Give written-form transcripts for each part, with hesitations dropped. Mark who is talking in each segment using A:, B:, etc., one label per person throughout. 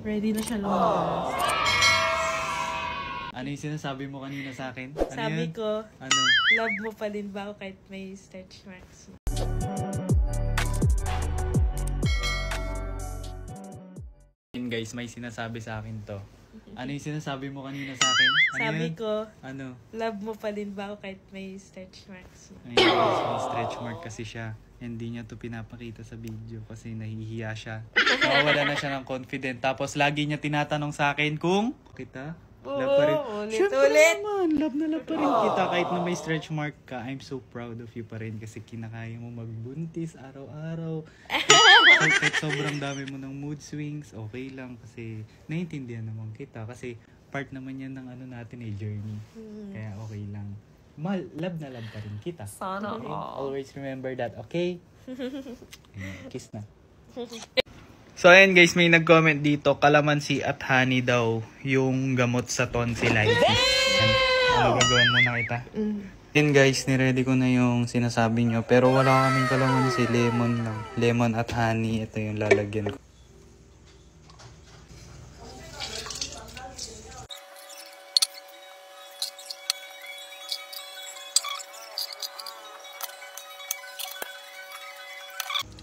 A: Ready na siya lumabas.
B: Ano yung sinasabi mo kanina sa akin? Ano
A: Sabi
B: yun?
A: ko,
B: Ano?
A: love mo pa din ba ako kahit may stretch marks?
B: Guys, may sinasabi sa akin to. Ano yung sinasabi mo kanina sa akin? Ano
A: Sabi
B: yun?
A: ko,
B: Ano?
A: love mo pa din ba ako kahit may stretch marks?
B: Ayun guys, may stretch mark kasi siya. Hindi niya to pinapakita sa video kasi nahihiya siya. Nawawala na siya ng confident. Tapos lagi niya tinatanong sa akin kung kita. Love pa rin. Syempre naman, love na love pa rin kita. Kahit na may stretch mark ka, I'm so proud of you pa rin kasi kinakaya mo magbuntis araw-araw. Kahit sobrang dami mo ng mood swings, okay lang kasi naiintindihan naman kita kasi part naman yan ng ano natin journey. Kaya okay lang. Love na love pa rin kita.
A: Sana
B: okay? Always remember that, okay? Kiss na. So ayan guys, may nag-comment dito, calamansi at honey daw yung gamot sa tonsillitis. Ano gagawin muna kita? Then guys, niready ko na yung sinasabi nyo. Pero wala kaming calamansi, lemon lang. Lemon at honey, ito yung lalagyan ko.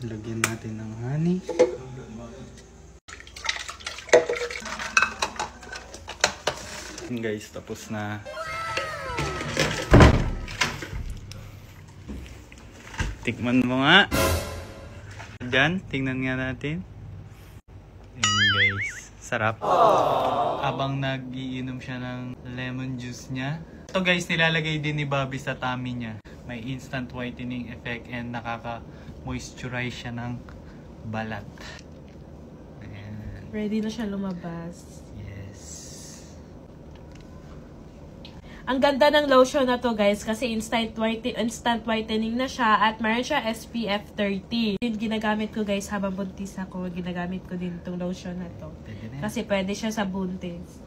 B: Lagyan natin ng honey. Guys, tapos na. Tikman mo nga. Diyan, tingnan nga natin. Ayan guys, sarap. Habang nag-iinom siya ng lemon juice niya. Ito guys, nilalagay din ni Bobby sa tummy niya. May instant whitening effect and nakaka-moisturize siya ng balat. Ayan.
A: Ready na siya lumabas.
B: Yes.
A: Ang ganda ng lotion na to guys kasi instant whitening na siya at meron siya SPF 30. Yung ginagamit ko guys habang buntis ako, ginagamit ko din itong lotion na to. Kasi pwede siya sa buntis.